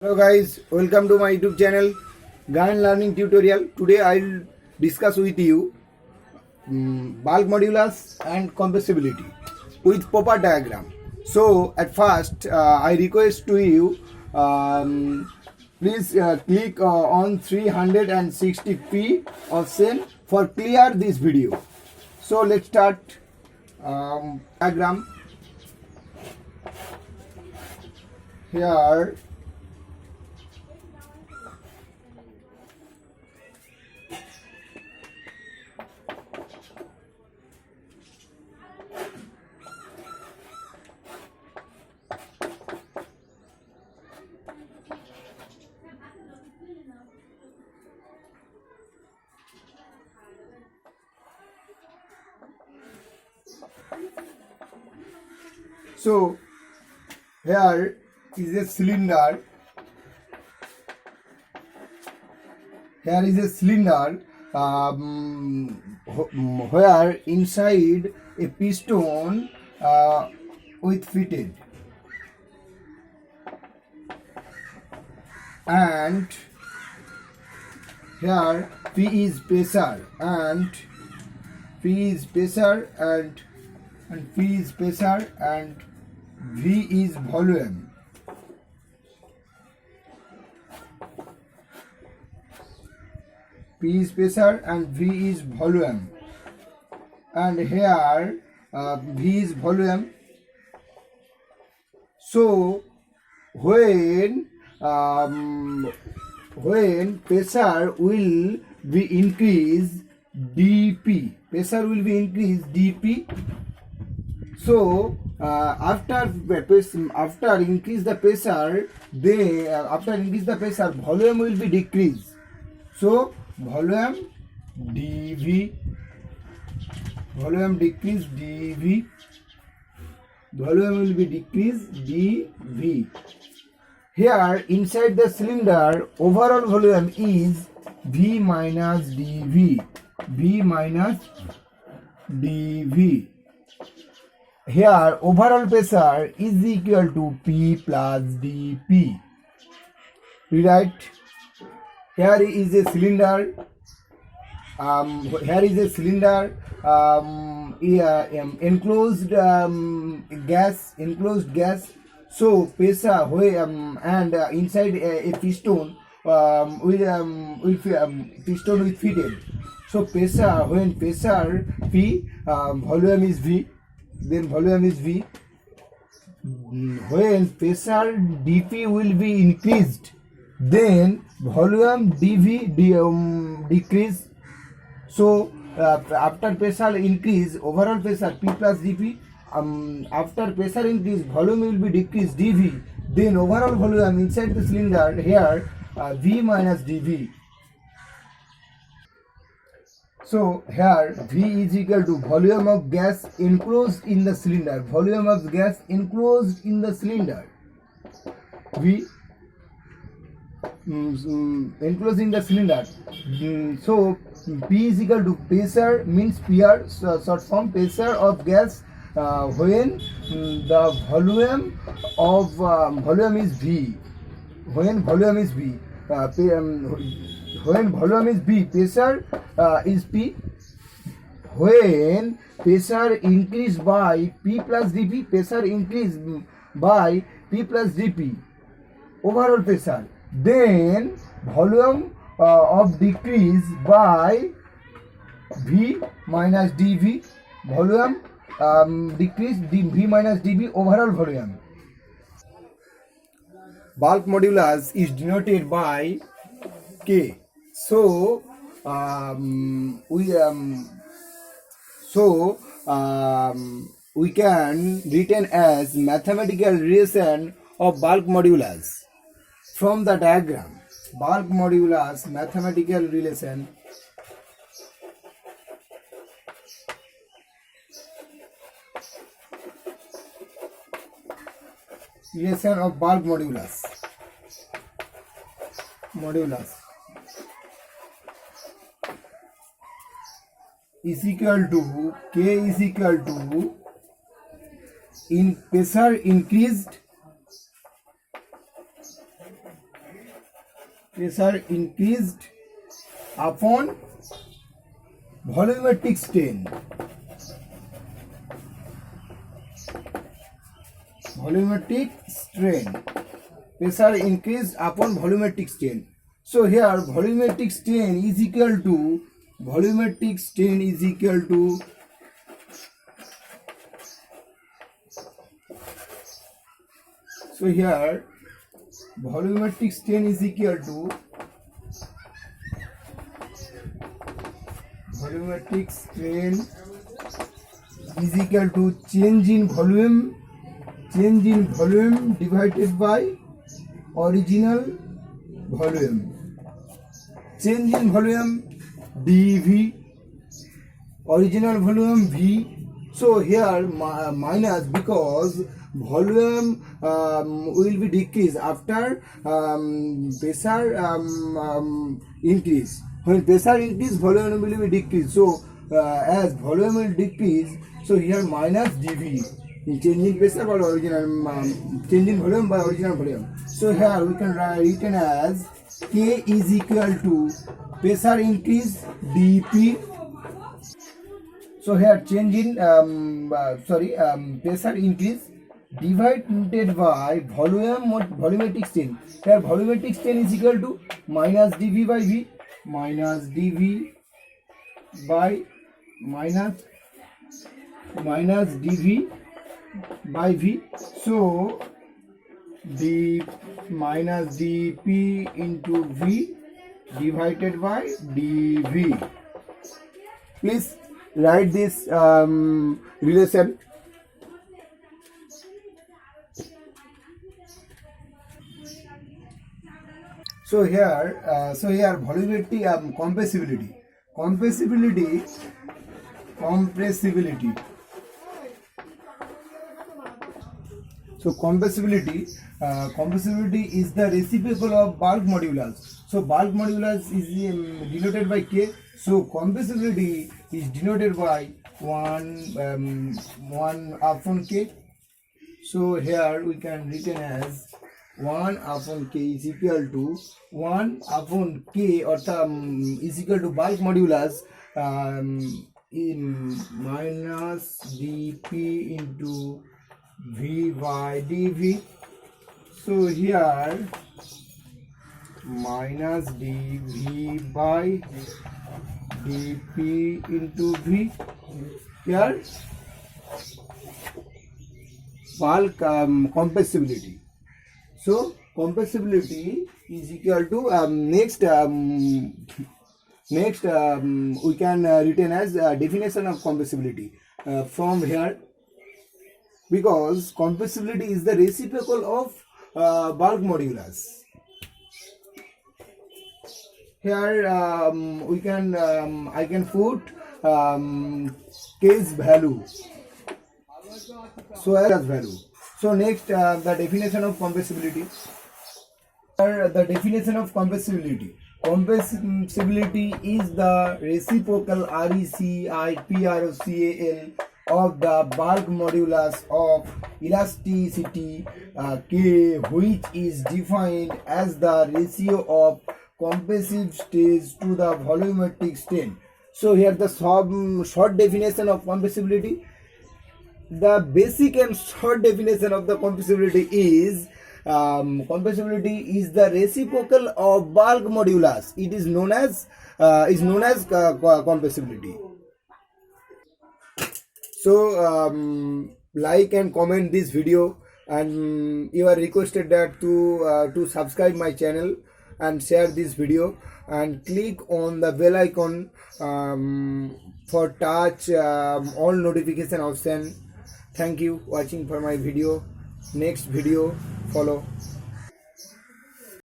Hello guys, welcome to my YouTube channel GAN Learning Tutorial. Today I'll discuss with you bulk modulus and compressibility with proper diagram. So at first I request to you please click on 360p option for clear this video. So let's start diagram. Here So here is a cylinder. Here is a cylinder where inside a piston with fitted, and here P is pressure and P is pressure and P is pressure and V is volume. P is pressure and V is volume, and here V is volume. So when pressure will be increased dP, pressure will be increased dP. So after increase the pressure, volume will be decreased. So volume dV, volume decrease dV, volume will be decreased dV. Here inside the cylinder, overall volume is V minus dV, V minus dV. Here overall pressure is equal to P plus dP. Rewrite. Here is a cylinder. Here is a cylinder. Enclosed gas. So pressure and inside a piston piston with fitted. So pressure, when pressure P, volume is V. Then volume is V. When pressure dP will be increased, then volume dV decrease. So after pressure increase, overall pressure P plus dP. After pressure increase, volume will be decreased dV. Then overall volume inside the cylinder here V minus dV. So here V is equal to volume of gas enclosed in the cylinder. Volume of gas enclosed in the cylinder. V enclosed in the cylinder. So P is equal to pressure, means PR, short form, pressure of gas when the volume of volume is V. When volume is V. When volume is V, pressure is P. When pressure increased by P plus dP, pressure increased by P plus dP, overall pressure, then volume of decrease by V minus dV, volume decrease V minus dV, overall volume. Bulk modulus is denoted by K. So we can written as mathematical relation of bulk modulus from the diagram. Bulk modulus mathematical relation of bulk modulus is equal to K is equal to in pressure increased pressure increased upon volumetric strain. Volumetric strain. Pressure increased upon volumetric strain. So here volumetric strain is equal to so here volumetric strain is equal to change in volume divided by original volume. Change in volume dV, original volume V. So here minus, because volume will be decreased after pressure increase. When pressure increase, volume will be decreased. So as volume will decrease, so here minus dV, changing pressure by original changing volume by original volume. So here we can write it as K is equal to pressure increase dP. So here change in pressure increase divided by volumetric strain. Here volumetric strain is equal to minus dV by V, minus dV by V. So minus dP into V divided by dV. Please write this relation. So here volumetric compressibility. So compressibility is the reciprocal of bulk modulus. So bulk modulus is denoted by K. So compressibility is denoted by 1 upon K. So here we can written as 1 upon K is equal to 1 upon K, or is equal to bulk modulus in minus dP into V by dV. So here minus dV by dP into V. Here bulk compressibility. So compressibility is equal to next we can written as definition of compressibility from here, because compressibility is the reciprocal of bulk modulus. Here we can I can put K's value, so as value. So next the definition of compressibility. The definition of compressibility. Compressibility is the reciprocal RECIPROCAL of the bulk modulus of elasticity K, which is defined as the ratio of compressive stress to the volumetric strain. So here the short definition of compressibility. The basic and short definition of the compressibility is the reciprocal of bulk modulus. It is known as compressibility. So like and comment this video, and you are requested that to subscribe my channel and share this video, and click on the bell icon for touch all notification option. Thank you watching for my video. Next video follow.